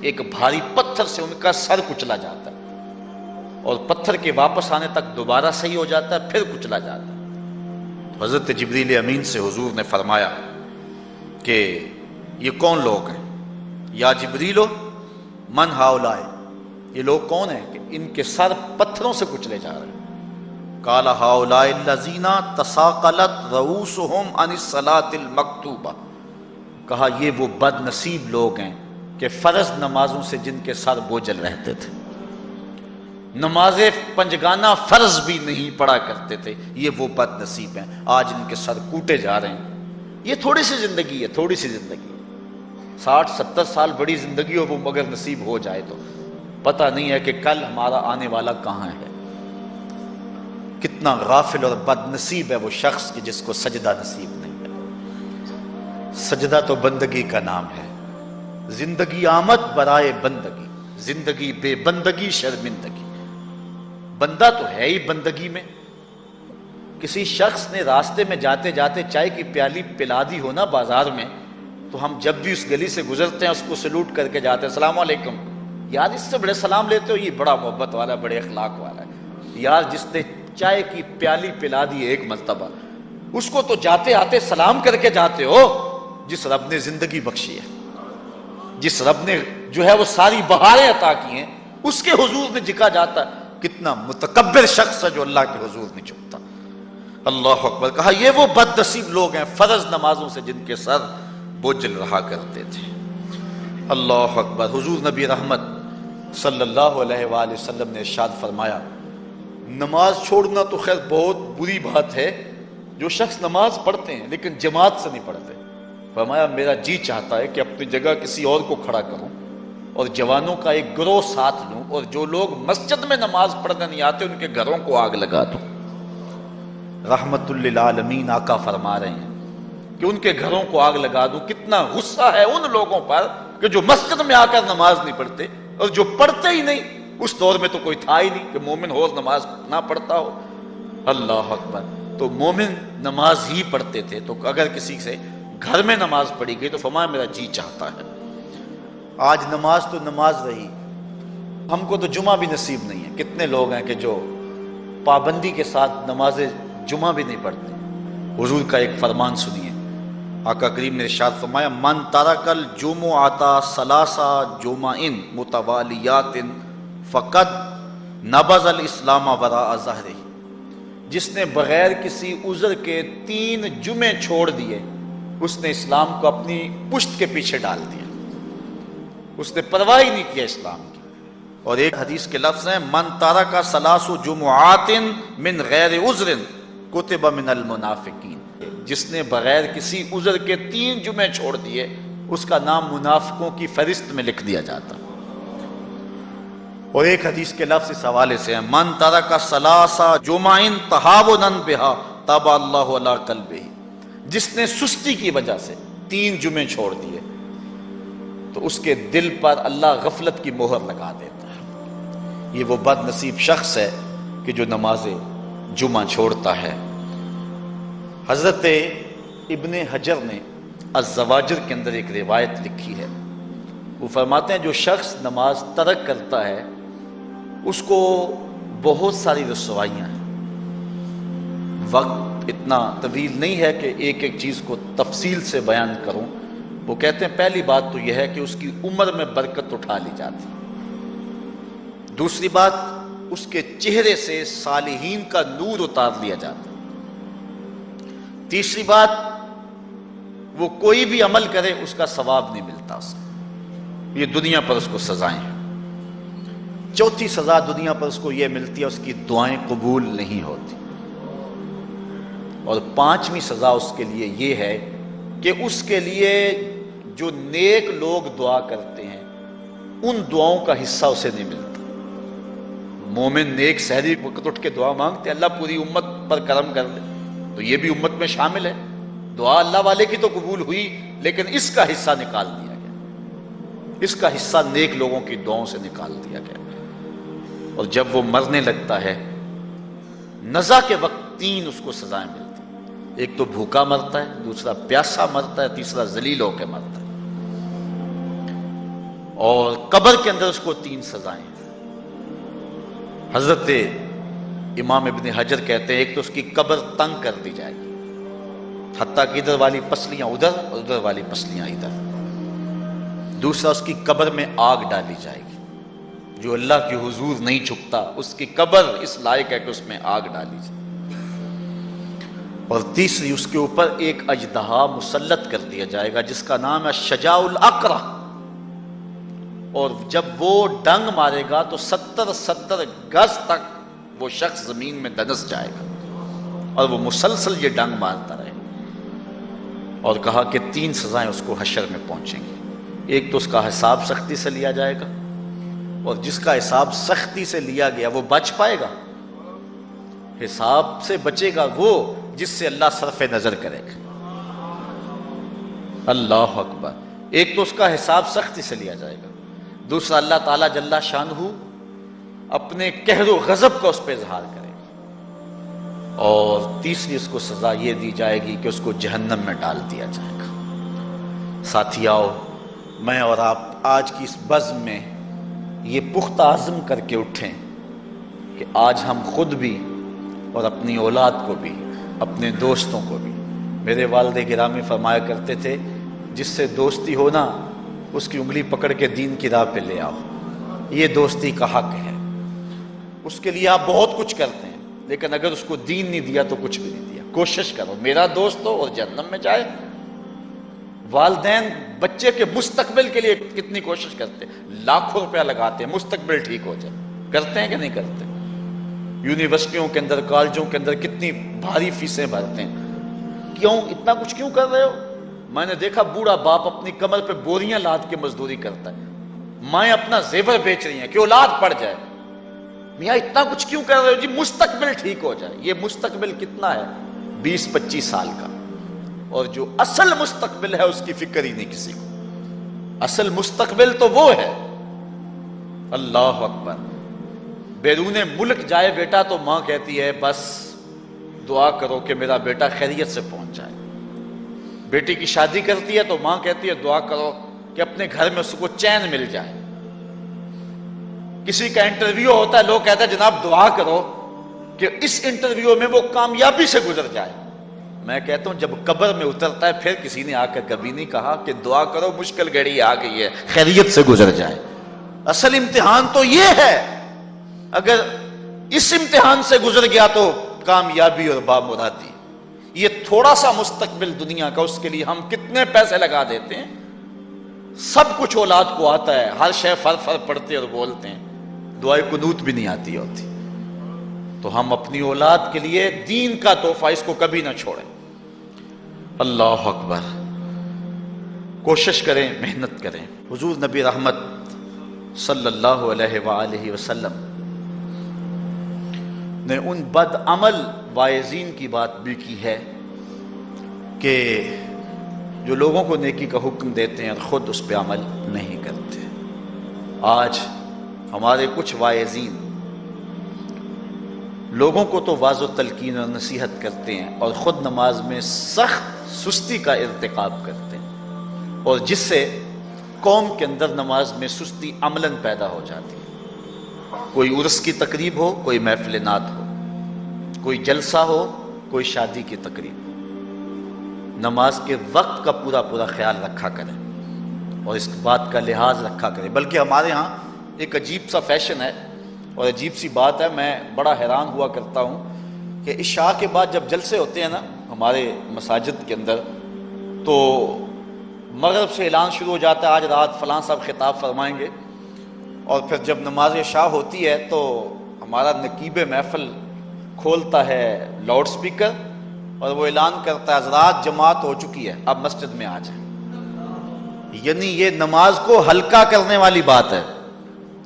ایک بھاری پتھر سے ان کا سر کچلا جاتا ہے اور پتھر کے واپس آنے تک دوبارہ صحیح ہو جاتا ہے، پھر کچلا جاتا ہے۔ حضرت جبریل امین سے حضور نے فرمایا کہ یہ کون لوگ ہیں؟ یا جبریلو من ہاؤلائے، یہ لوگ کون ہیں کہ ان کے سر پتھروں سے کچلے جا رہے ہیں؟ قال ہاؤلائے الذین تثاقلت رؤوسہم عن الصلاۃ المکتوبہ، کہا یہ وہ بد نصیب لوگ ہیں کہ فرض نمازوں سے جن کے سر بوجھل رہتے تھے، نماز پنجگانہ فرض بھی نہیں پڑھا کرتے تھے، یہ وہ بد نصیب ہیں، آج ان کے سر کوٹے جا رہے ہیں۔ یہ تھوڑی سی زندگی ہے، تھوڑی سی زندگی ہے، 60-70 سال بڑی زندگی ہو وہ مگر نصیب ہو جائے تو پتہ نہیں ہے کہ کل ہمارا آنے والا کہاں ہے۔ کتنا غافل اور بد نصیب ہے وہ شخص کہ جس کو سجدہ نصیب نہیں ہے۔ سجدہ تو بندگی کا نام ہے۔ زندگی آمد برائے بندگی، زندگی بے بندگی شرمندگی۔ بندہ تو ہے ہی بندگی میں۔ کسی شخص نے راستے میں جاتے جاتے چائے کی پیالی پلا دی ہو نا بازار میں، تو ہم جب بھی اس گلی سے گزرتے ہیں اس کو سلوٹ کر کے جاتے ہیں، السلام علیکم، یار اس سے بڑے سلام لیتے ہو، یہ بڑا محبت والا، بڑے اخلاق والا ہے۔ یار جس نے چائے کی پیالی پلا دی ایک مرتبہ، اس کو تو جاتے آتے سلام کر کے جاتے ہو۔ جس رب نے زندگی بخشی ہے، جس رب نے جو ہے وہ ساری بہاریں عطا کی ہیں، اس کے حضور میں جھکا جاتا ہے۔ کتنا متکبر شخص ہے جو اللہ کے حضور نہیں جھکتا۔ اللہ اکبر۔ کہا یہ وہ بد نصیب لوگ ہیں فرض نمازوں سے جن کے سر بوجھل رہا کرتے تھے۔ اللہ اکبر۔ حضور نبی رحمت صلی اللہ علیہ وآلہ وسلم نے ارشاد فرمایا، نماز چھوڑنا تو خیر بہت بری بات ہے، جو شخص نماز پڑھتے ہیں لیکن جماعت سے نہیں پڑھتے، فرمایا میرا جی چاہتا ہے کہ اپنی جگہ کسی اور کو کھڑا کروں اور جوانوں کا ایک گروہ ساتھ لوں، اور جو لوگ مسجد میں نماز پڑھنے نہیں آتے ان کے گھروں کو آگ لگا دوں۔ رحمت للعالمین آقا فرما رہے ہیں کہ ان کے گھروں کو آگ لگا دوں۔ کتنا غصہ ہے ان لوگوں پر کہ جو مسجد میں آ کر نماز نہیں پڑھتے، اور جو پڑھتے ہی نہیں، اس دور میں تو کوئی تھا ہی نہیں کہ مومن ہو نماز نہ پڑھتا ہو۔ اللہ اکبر۔ تو مومن نماز ہی پڑھتے تھے، تو اگر کسی سے گھر میں نماز پڑھی گئی تو فرمایا میرا جی چاہتا ہے۔ آج نماز تو نماز رہی، ہم کو تو جمعہ بھی نصیب نہیں ہے۔ کتنے لوگ ہیں کہ جو پابندی کے ساتھ نماز جمعہ بھی نہیں پڑھتے۔ حضور کا ایک فرمان سنیے، آقا کریم نے ارشاد فرمایا، من ترک الجمعۃ ثلاث جمع متوالیات فقد نبذ الاسلام وراء ظہرہ، جس نے بغیر کسی عذر کے 3 جمعے چھوڑ دیے، اس نے اسلام کو اپنی پشت کے پیچھے ڈال دیا، اس نے پرواہ ہی نہیں کیا اسلام کی۔ اور ایک حدیث کے لفظ ہیں من ترک ثلاث جمعات من غیر عذر کتب من المنافقین، جس نے بغیر کسی عذر کے 3 جمعے چھوڑ دیے اس کا نام منافقوں کی فہرست میں لکھ دیا جاتا۔ اور ایک حدیث کے لفظ اس حوالے سے ہیں من ترک ثلاث جمع تہاونا بہا طبع اللہ علی قلبہ، جس نے سستی کی وجہ سے 3 جمعے چھوڑ دیے تو اس کے دل پر اللہ غفلت کی مہر لگا دیتا ہے۔ یہ وہ بد نصیب شخص ہے کہ جو نماز جمعہ چھوڑتا ہے۔ حضرت ابن حجر نے الزواجر کے اندر ایک روایت لکھی ہے، وہ فرماتے ہیں جو شخص نماز ترک کرتا ہے اس کو بہت ساری رسوائیاں ہیں۔ وقت اتنا طویل نہیں ہے کہ ایک ایک چیز کو تفصیل سے بیان کروں۔ وہ کہتے ہیں پہلی بات تو یہ ہے کہ اس کی عمر میں برکت اٹھا لی جاتی، دوسری بات اس کے چہرے سے صالحین کا نور اتار لیا جاتا، تیسری بات وہ کوئی بھی عمل کرے اس کا ثواب نہیں ملتا اس کو، یہ دنیا پر اس کو سزائیں ہیں۔ چوتھی سزا دنیا پر اس کو یہ ملتی ہے اس کی دعائیں قبول نہیں ہوتی، اور 5ویں سزا اس کے لیے یہ ہے کہ اس کے لیے جو نیک لوگ دعا کرتے ہیں ان دعاؤں کا حصہ اسے نہیں ملتا۔ مومن نیک سحری وقت اٹھ کے دعا مانگتے ہیں اللہ پوری امت پر کرم کر دے، تو یہ بھی امت میں شامل ہے، دعا اللہ والے کی تو قبول ہوئی لیکن اس کا حصہ نکال دیا گیا، اس کا حصہ نیک لوگوں کی دعاؤں سے نکال دیا گیا۔ اور جب وہ مرنے لگتا ہے نزا کے وقت 3 اس کو سزائیں ملتی ہیں، ایک تو بھوکا مرتا ہے، دوسرا پیاسا مرتا ہے، تیسرا ذلیل ہو کے مرتا ہے۔ اور قبر کے اندر اس کو 3 سزائیں ہیں۔ حضرت امام ابن حجر کہتے ہیں ایک تو اس کی قبر تنگ کر دی جائے گی حتیٰ کہ ادھر والی پسلیاں ادھر اور ادھر والی پسلیاں ادھر، دوسرا اس کی قبر میں آگ ڈالی جائے گی، جو اللہ کے حضور نہیں جھکتا اس کی قبر اس لائق ہے کہ اس میں آگ ڈالی جائے، اور تیسری اس کے اوپر ایک اژدہا مسلط کر دیا جائے گا جس کا نام ہے شجاع الاقرع، اور جب وہ ڈنگ مارے گا تو 70 گز تک وہ شخص زمین میں دنس جائے گا، اور وہ مسلسل یہ ڈنگ مارتا رہے، اور کہا کہ 3 سزائیں اس کو حشر میں پہنچیں گی۔ ایک تو اس کا حساب سختی سے لیا جائے گا، اور جس کا حساب سختی سے لیا گیا وہ بچ پائے گا، حساب سے بچے گا وہ جس سے اللہ صرف نظر کرے گا۔ اللہ اکبر۔ ایک تو اس کا حساب سختی سے لیا جائے گا، دوسرا اللہ تعالیٰ جل شانہ اپنے قہر و غضب کا اس پہ اظہار کرے گا، اور تیسری اس کو سزا یہ دی جائے گی کہ اس کو جہنم میں ڈال دیا جائے گا۔ ساتھیاؤ، میں اور آپ آج کی اس بزم میں یہ پختہ عزم کر کے اٹھیں کہ آج ہم خود بھی اور اپنی اولاد کو بھی، اپنے دوستوں کو بھی، میرے والد گرامی فرمایا کرتے تھے جس سے دوستی ہو نا اس کی انگلی پکڑ کے دین کی راہ پہ لے آؤ، یہ دوستی کا حق ہے۔ اس کے لیے آپ بہت کچھ کرتے ہیں لیکن اگر اس کو دین نہیں دیا تو کچھ بھی نہیں دیا۔ کوشش کرو میرا دوست ہو اور جہنم میں جائے۔ والدین بچے کے مستقبل کے لیے کتنی کوشش کرتے ہیں، لاکھوں روپیہ لگاتے ہیں مستقبل ٹھیک ہو جائے، کرتے ہیں کہ نہیں کرتے؟ یونیورسٹیوں کے اندر، کالجوں کے اندر کتنی بھاری فیسیں بھرتے ہیں، کیوں اتنا کچھ کیوں کر رہے ہو؟ میں نے دیکھا بوڑھا باپ اپنی کمر پہ بوریاں لاد کے مزدوری کرتا ہے، مائیں اپنا زیور بیچ رہی ہیں کہ اولاد پڑ جائے۔ میاں اتنا کچھ کیوں کر رہے ہو؟ جی مستقبل ٹھیک ہو جائے۔ یہ مستقبل کتنا ہے؟ 20-25 سال کا، اور جو اصل مستقبل ہے اس کی فکر ہی نہیں کسی کو۔ اصل مستقبل تو وہ ہے، اللہ اکبر۔ بیرون ملک جائے بیٹا تو ماں کہتی ہے بس دعا کرو کہ میرا بیٹا خیریت سے پہنچ جائے۔ بیٹی کی شادی کرتی ہے تو ماں کہتی ہے دعا کرو کہ اپنے گھر میں اس کو چین مل جائے۔ کسی کا انٹرویو ہوتا ہے، لوگ کہتے ہیں جناب دعا کرو کہ اس انٹرویو میں وہ کامیابی سے گزر جائے۔ میں کہتا ہوں جب قبر میں اترتا ہے پھر کسی نے آ کر کبھی نہیں کہا کہ دعا کرو مشکل گھڑی آ گئی ہے خیریت سے گزر جائے۔ اصل امتحان تو یہ ہے، اگر اس امتحان سے گزر گیا تو کامیابی اور بامرادی۔ یہ تھوڑا سا مستقبل دنیا کا، اس کے لیے ہم کتنے پیسے لگا دیتے ہیں۔ سب کچھ اولاد کو آتا ہے، ہر شے فر فر پڑھتے اور بولتے ہیں، دعائے قنوت بھی نہیں آتی ہوتی. تو ہم اپنی اولاد کے لیے دین کا تحفہ اس کو کبھی نہ چھوڑیں. اللہ اکبر. کوشش کریں، محنت کریں. حضور نبی رحمت صلی اللہ علیہ وآلہ وسلم نے ان بد عمل واعظین کی بات بھی کی ہے کہ جو لوگوں کو نیکی کا حکم دیتے ہیں اور خود اس پہ عمل نہیں کرتے. آج ہمارے کچھ واعظین لوگوں کو تو واضح و تلقین اور نصیحت کرتے ہیں اور خود نماز میں سخت سستی کا ارتکاب کرتے ہیں، اور جس سے قوم کے اندر نماز میں سستی عملاً پیدا ہو جاتی ہے. کوئی عرس کی تقریب ہو، کوئی محفل نعت ہو، کوئی جلسہ ہو، کوئی شادی کی تقریب ہو، نماز کے وقت کا پورا پورا خیال رکھا کریں اور اس بات کا لحاظ رکھا کریں. بلکہ ہمارے ہاں ایک عجیب سا فیشن ہے اور عجیب سی بات ہے، میں بڑا حیران ہوا کرتا ہوں کہ عشاء کے بعد جب جلسے ہوتے ہیں نا ہمارے مساجد کے اندر، تو مغرب سے اعلان شروع ہو جاتا ہے آج رات فلاں صاحب خطاب فرمائیں گے، اور پھر جب نماز عشاء ہوتی ہے تو ہمارا نقیب محفل کھولتا ہے لاؤڈ سپیکر اور وہ اعلان کرتا ہے حضرات جماعت ہو چکی ہے، اب مسجد میں آ جائیں. یعنی یہ نماز کو ہلکا کرنے والی بات ہے.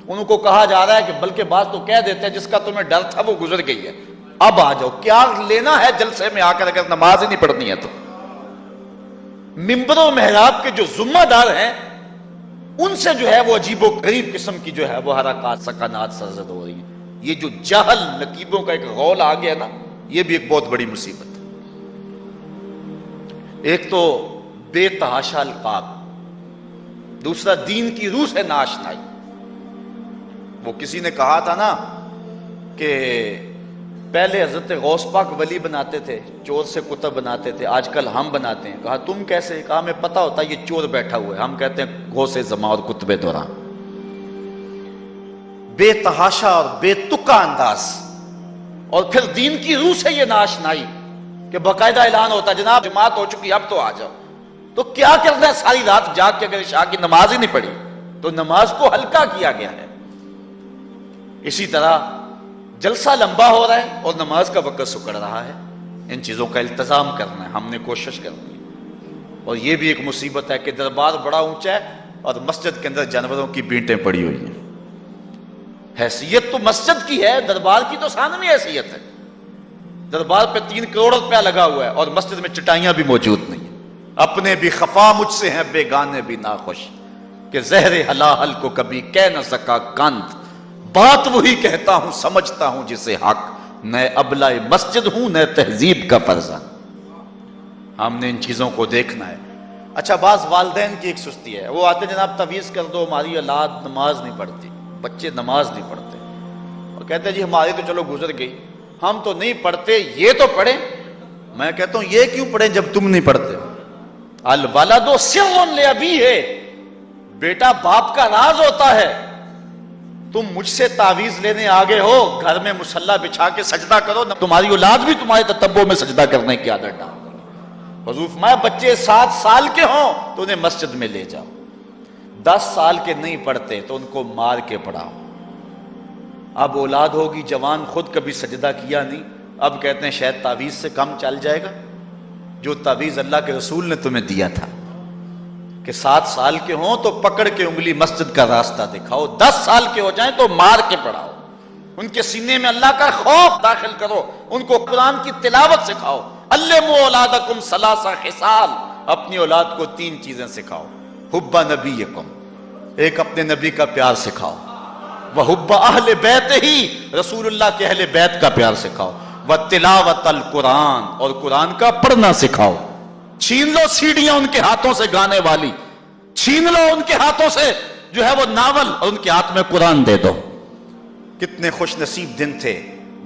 ان کو کہا جا رہا ہے کہ بلکہ بعض تو کہہ دیتے ہیں جس کا تمہیں ڈر تھا وہ گزر گئی ہے، اب آ جاؤ. کیا لینا ہے جلسے میں آ کر اگر نماز ہی نہیں پڑھنی ہے تو؟ ممبر و محراب کے جو ذمہ دار ہیں ان سے جو ہے وہ عجیب و غریب قسم کی جو ہے وہ حرکات سکنات سرزد ہو رہی ہیں. یہ جو جہل نقیبوں کا ایک غول آ گیا نا، یہ بھی ایک بہت بڑی مصیبت ہے. ایک تو بے تحاشا القاب، دوسرا دین کی روح سے ناشنائی. وہ کسی نے کہا تھا نا کہ پہلے حضرت غوث پاک ولی بناتے تھے، چور سے کتب بناتے تھے، آج کل ہم بناتے ہیں. کہا تم کیسے؟ کہا ہمیں پتا ہوتا ہے یہ چور بیٹھا ہوا ہے، ہم کہتے ہیں غوث زماں اور کتب دوران. بے تحاشا اور بے تکا انداز. اور پھر دین کی روح سے یہ ناشنائی کہ باقاعدہ اعلان ہوتا ہے جناب جماعت ہو چکی اب تو آ جاؤ. تو کیا کرنا ہے ساری رات جاگ کے اگر عشاء کی نماز ہی نہیں پڑھی تو نماز کو ہلکا کیا گیا ہے. اسی طرح جلسہ لمبا ہو رہا ہے اور نماز کا وقت سکڑ رہا ہے. ان چیزوں کا التزام کرنا ہے، ہم نے کوشش کرنی ہے. اور یہ بھی ایک مصیبت ہے کہ دربار بڑا اونچا ہے اور مسجد کے اندر جانوروں کی بینٹیں پڑی ہوئی ہیں. حیثیت تو مسجد کی ہے، دربار کی تو ثانوی حیثیت ہے. دربار پہ 3 کروڑ روپیہ لگا ہوا ہے اور مسجد میں چٹائیاں بھی موجود نہیں ہیں. اپنے بھی خفا مجھ سے ہیں بیگانے بھی ناخوش، کہ زہر حلاحل کو کبھی کہہ نہ سکا کند، بات وہی کہتا ہوں سمجھتا ہوں جسے حق، نئے ابلہ مسجد ہوں نئے تہذیب کا فرزند. ہم نے ان چیزوں کو دیکھنا ہے. اچھا بعض والدین کی ایک سستی ہے، وہ آتے جناب تعویذ کر دو ہماری اولاد نماز نہیں پڑھتی، بچے نماز نہیں پڑھتے، اور کہتے ہیں جی ہماری تو چلو گزر گئی، ہم تو نہیں پڑھتے، یہ تو پڑھیں. میں کہتا ہوں یہ کیوں پڑھیں جب تم نہیں پڑھتے؟ الولد سر لابیہ، بیٹا باپ کا راز ہوتا ہے. تم مجھ سے تعویذ لینے آگے ہو، گھر میں مصلی بچھا کے سجدہ کرو، تمہاری اولاد بھی تمہارے تتبع میں سجدہ کرنے کی عادت ڈال. حضور فرمایا بچے 7 سال کے ہوں تو انہیں مسجد میں لے جاؤ، 10 سال کے نہیں پڑھتے تو ان کو مار کے پڑھاؤ. اب اولاد ہوگی جوان، خود کبھی سجدہ کیا نہیں، اب کہتے ہیں شاید تعویذ سے کم چل جائے گا. جو تعویذ اللہ کے رسول نے تمہیں دیا تھا کہ 7 سال کے ہوں تو پکڑ کے انگلی مسجد کا راستہ دکھاؤ، 10 سال کے ہو جائیں تو مار کے پڑھاؤ، ان کے سینے میں اللہ کا خوف داخل کرو، ان کو قرآن کی تلاوت سکھاؤ. علموا اولادکم 3 خصال، اپنی اولاد کو 3 چیزیں سکھاؤ. حب نبیکم، ایک اپنے نبی کا پیار سکھاؤ، وحب اہل بیت ہی، رسول اللہ کے اہل بیت کا پیار سکھاؤ، وتلاوت القرآن، اور قرآن کا پڑھنا سکھاؤ. چھین لو سیڑیاں ان کے ہاتھوں سے گانے والی، چھین لو ان کے ہاتھوں سے جو ہے وہ ناول، اور ان کے ہاتھ میں قرآن دے دو. کتنے خوش نصیب دن تھے،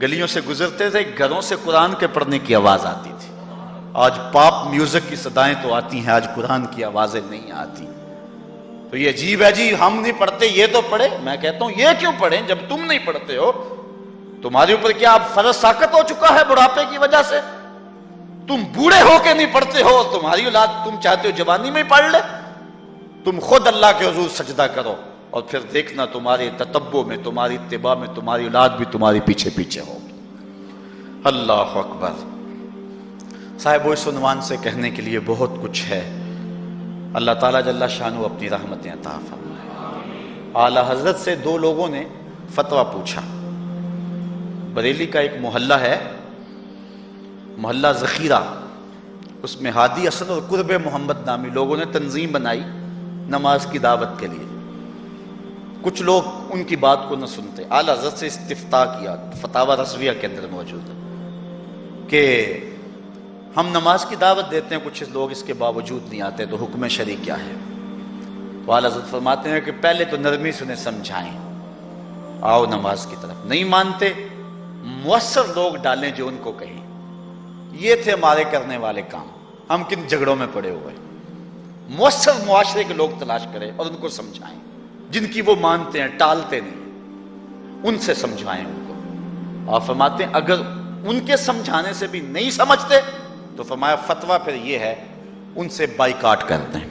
گلیوں سے گزرتے تھے، گھروں سے قرآن کے پڑھنے کی آواز آتی تھی. آج پاپ میوزک کی صدائیں تو آتی ہیں، آج قرآن کی آوازیں نہیں آتی. تو یہ عجیب ہے جی ہم نہیں پڑھتے یہ تو پڑھے. میں کہتا ہوں یہ کیوں پڑھیں جب تم نہیں پڑھتے ہو؟ تمہارے اوپر کیا اب فرض ساقط ہو چکا ہے بڑھاپے کی وجہ سے؟ تم بوڑھے ہو کے نہیں پڑھتے ہو، تمہاری اولاد تم چاہتے ہو جوانی میں ہی پڑھ لے. تم خود اللہ کے حضور سجدہ کرو، اور پھر دیکھنا تمہارے تتبع میں، تمہاری اتباع میں تمہاری اولاد بھی تمہاری پیچھے پیچھے ہوگی۔ اللہ اکبر۔ صاحب اس عنوان سے کہنے کے لیے بہت کچھ ہے، اللہ تعالیٰ جل شانہ اپنی رحمتیں عطا فرمائے۔ اعلیٰ حضرت سے دو لوگوں نے فتویٰ پوچھا۔ بریلی کا ایک محلہ ہے، محلہ ذخیرہ، اس میں ہادی اسد اور قرب محمد نامی لوگوں نے تنظیم بنائی نماز کی دعوت کے لیے۔ کچھ لوگ ان کی بات کو نہ سنتے، اعلیٰ حضرت سے استفتاء کیا، فتاوی رضویہ کے اندر موجود ہے کہ ہم نماز کی دعوت دیتے ہیں، کچھ لوگ اس کے باوجود نہیں آتے، تو حکم شرعی کیا ہے؟ تو اعلیٰ حضرت فرماتے ہیں کہ پہلے تو نرمی سے انہیں سمجھائیں، آؤ نماز کی طرف۔ نہیں مانتے، مؤثر لوگ ڈالیں جو ان کو کہیں۔ یہ تھے ہمارے کرنے والے کام، ہم کن جھگڑوں میں پڑے ہوئے۔ مؤثر معاشرے کے لوگ تلاش کریں اور ان کو سمجھائیں، جن کی وہ مانتے ہیں، ٹالتے نہیں، ان سے سمجھائیں ان کو۔ آپ فرماتے ہیں اگر ان کے سمجھانے سے بھی نہیں سمجھتے تو فرمایا فتویٰ پھر یہ ہے ان سے بائیکاٹ کر دیں،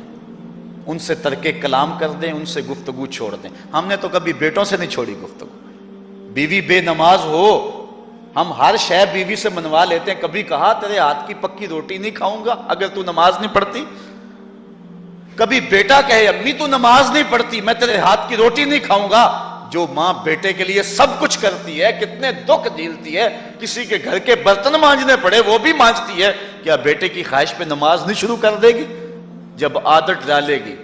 ان سے ترک کلام کر دیں، ان سے گفتگو چھوڑ دیں۔ ہم نے تو کبھی بیٹوں سے نہیں چھوڑی گفتگو، بیوی بے نماز ہو ہم ہر شے بیوی سے منوا لیتے ہیں۔ کبھی کہا تیرے ہاتھ کی پکی روٹی نہیں کھاؤں گا اگر تو نماز نہیں پڑھتی؟ کبھی بیٹا کہے امی تو نماز نہیں پڑھتی، میں تیرے ہاتھ کی روٹی نہیں کھاؤں گا؟ جو ماں بیٹے کے لیے سب کچھ کرتی ہے، کتنے دکھ جھیلتی ہے، کسی کے گھر کے برتن مانجنے پڑے وہ بھی مانجتی ہے، کیا بیٹے کی خواہش پہ نماز نہیں شروع کر دے گی؟ جب عادت ڈالے گی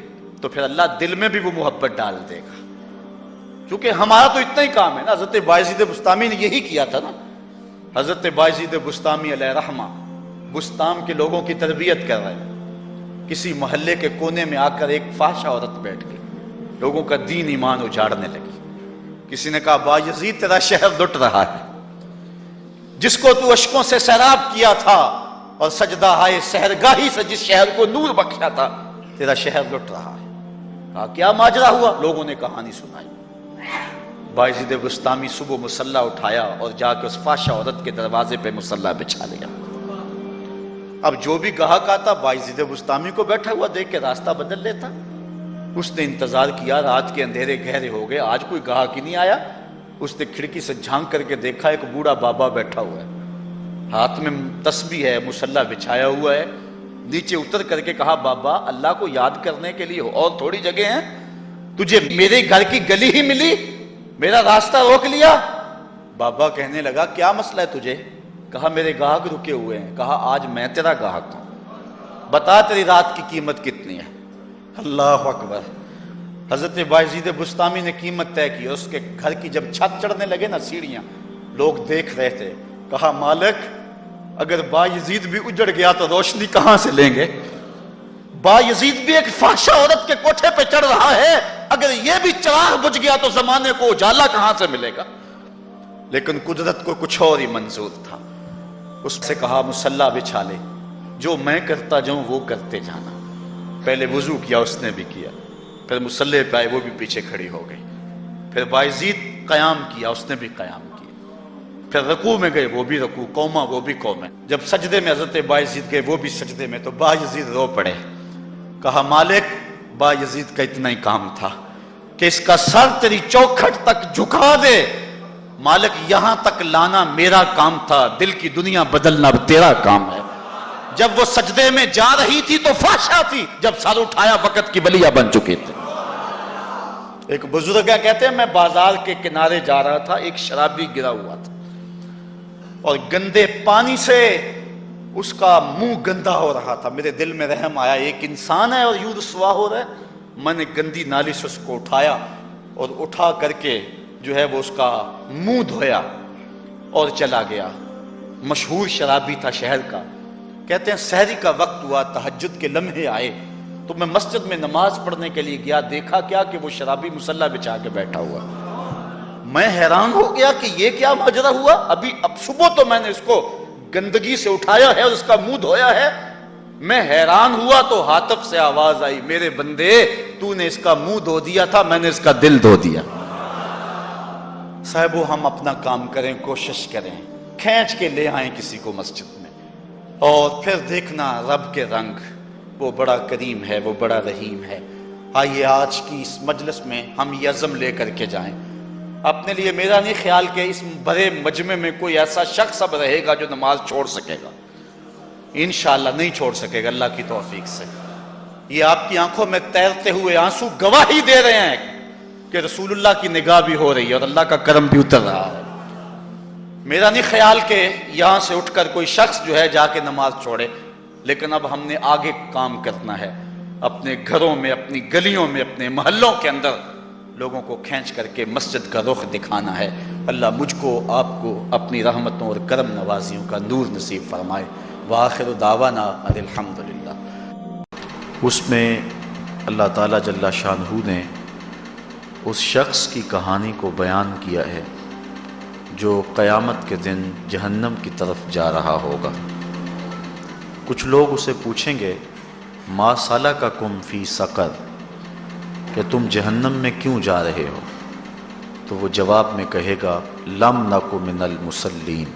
تو پھر اللہ دل میں بھی وہ محبت ڈال دے گا، کیونکہ ہمارا تو اتنا ہی کام ہے نا۔ حضرت بایزید بسطامی نے یہی کیا تھا نا۔ حضرت بایزید بسطامی علیہ رحمہ بسطام کے لوگوں کی تربیت کر رہے ہیں، کسی محلے کے کونے میں آ کر ایک فاحشہ عورت بیٹھ گئی، لوگوں کا دین ایمان اجاڑنے لگی۔ کسی نے کہا بایزید تیرا شہر لٹ رہا ہے، جس کو تو اشکوں سے سیراب کیا تھا اور سجدہ ہائے سحرگاہی سے جس شہر کو نور بخشا تھا، تیرا شہر لٹ رہا ہے۔ کہا کیا ماجرا ہوا؟ لوگوں نے کہانی سنائی۔ بایزید بسطامی صبح مصلی اٹھایا اور جا کے اس فاحشہ عورت کے دروازے پہ مصلی بچھا لیا۔ اب جو بھی گاہک آتا بایزید بسطامی کو بیٹھا ہوا دیکھ کے راستہ بدل لیتا۔ اس نے انتظار کیا، رات کے اندھیرے گہرے ہو گئے، آج کوئی گاہک ہی نہیں آیا۔ اس نے کھڑکی سے جھانک کر کے دیکھا ایک بوڑھا بابا بیٹھا ہوا ہے، ہاتھ میں تسبیح ہے، مصلی بچھایا ہوا ہے۔ نیچے اتر کر کے کہا بابا اللہ کو یاد کرنے کے لیے اور تھوڑی جگہ ہیں، تجھے میرے گھر کی گلی ہی ملی، میرا راستہ روک لیا۔ بابا کہنے لگا کیا مسئلہ ہے تجھے؟ کہا میرے گاہک رکے ہوئے ہیں۔ کہا آج میں تیرا گاہک ہوں، بتا تیری رات کی قیمت کتنی ہے؟ اللہ اکبر۔ حضرت بایزید بسطامی نے قیمت طے کی، اس کے گھر کی جب چھت چڑھنے لگے نا سیڑھیاں، لوگ دیکھ رہے تھے۔ کہا مالک اگر بایزید بھی اجڑ گیا تو روشنی کہاں سے لیں گے؟ بایزید بھی ایک فاحشہ عورت کے کوٹھے پہ چڑھ رہا ہے، اگر یہ بھی چراغ بجھ گیا تو زمانے کو اجالا کہاں سے ملے گا؟ لیکن قدرت کو کچھ اور ہی منظور تھا۔ اس سے کہا مصلی بچھا لے، جو میں کرتا جاؤں وہ کرتے جانا۔ پہلے وضو کیا، اس نے بھی کیا، پھر مصلی پہ آئے، وہ بھی پیچھے کھڑی ہو گئی۔ پھر بایزید قیام کیا، اس نے بھی قیام کیا۔ پھر رکوع میں گئے، وہ بھی رکوع، قوما وہ بھی قوم ہے۔ جب سجدے میں حضرت بایزید گئے، وہ بھی سجدے میں، تو بایزید رو پڑے۔ کہا مالک بایزید کا اتنا ہی کام تھا کہ اس کا سر تیری چوکھٹ تک جھکا دے، مالک یہاں تک لانا میرا کام تھا، دل کی دنیا بدلنا تیرا کام ہے۔ جب وہ سجدے میں جا رہی تھی تو فحشا تھی، جب سر اٹھایا وقت کی بلیا بن چکے تھے۔ ایک بزرگ کہتے ہیں میں بازار کے کنارے جا رہا تھا، ایک شرابی گرا ہوا تھا اور گندے پانی سے اس کا منہ گندا ہو رہا تھا۔ میرے دل میں رحم آیا، ایک انسان ہے اور یوں رسوا ہو رہا ہے۔ میں نے گندی نالی سے اس کو اٹھایا اور اٹھا کر کے جو ہے وہ اس کا منہ دھویا اور چلا گیا۔ مشہور شرابی تھا شہر کا۔ کہتے ہیں سحری کا وقت ہوا، تہجد کے لمحے آئے تو میں مسجد میں نماز پڑھنے کے لیے گیا، دیکھا کیا کہ وہ شرابی مصلی بچھا کے بیٹھا ہوا۔ میں حیران ہو گیا کہ یہ کیا ماجرا ہوا، اب صبح تو میں نے اس کو گندگی سے اٹھایا ہے اور اس کا منہ دھویا ہے۔ میں حیران ہوا تو ہاتف سے آواز آئی میرے بندے تو نے اس کا منہ دھو دیا تھا، میں نے اس کا دل دھو دیا۔ صاحبو ہم اپنا کام کریں، کوشش کریں، کھینچ کے لے آئیں کسی کو مسجد میں، اور پھر دیکھنا رب کے رنگ، وہ بڑا کریم ہے، وہ بڑا رحیم ہے۔ آئیے آج کی اس مجلس میں ہم یہ عزم لے کر کے جائیں. اپنے لیے میرا نہیں خیال کہ اس بڑے مجمع میں کوئی ایسا شخص اب رہے گا جو نماز چھوڑ سکے گا. انشاءاللہ نہیں چھوڑ سکے گا اللہ کی توفیق سے. یہ آپ کی آنکھوں میں تیرتے ہوئے آنسو گواہی دے رہے ہیں کہ رسول اللہ کی نگاہ بھی ہو رہی ہے اور اللہ کا کرم بھی اتر رہا ہے. میرا نہیں خیال کہ یہاں سے اٹھ کر کوئی شخص جو ہے جا کے نماز چھوڑے، لیکن اب ہم نے آگے کام کرنا ہے. اپنے گھروں میں، اپنی گلیوں میں، اپنے محلوں کے اندر لوگوں کو کھینچ کر کے مسجد کا رخ دکھانا ہے. اللہ مجھ کو، آپ کو اپنی رحمتوں اور کرم نوازیوں کا نور نصیب فرمائے. وآخر دعوانا ان الحمدللہ. اس میں اللہ تعالیٰ جل شانہ نے اس شخص کی کہانی کو بیان کیا ہے جو قیامت کے دن جہنم کی طرف جا رہا ہوگا. کچھ لوگ اسے پوچھیں گے ما سلککم فی سقر، کہ تم جہنم میں کیوں جا رہے ہو؟ تو وہ جواب میں کہے گا لم نک من المصلین،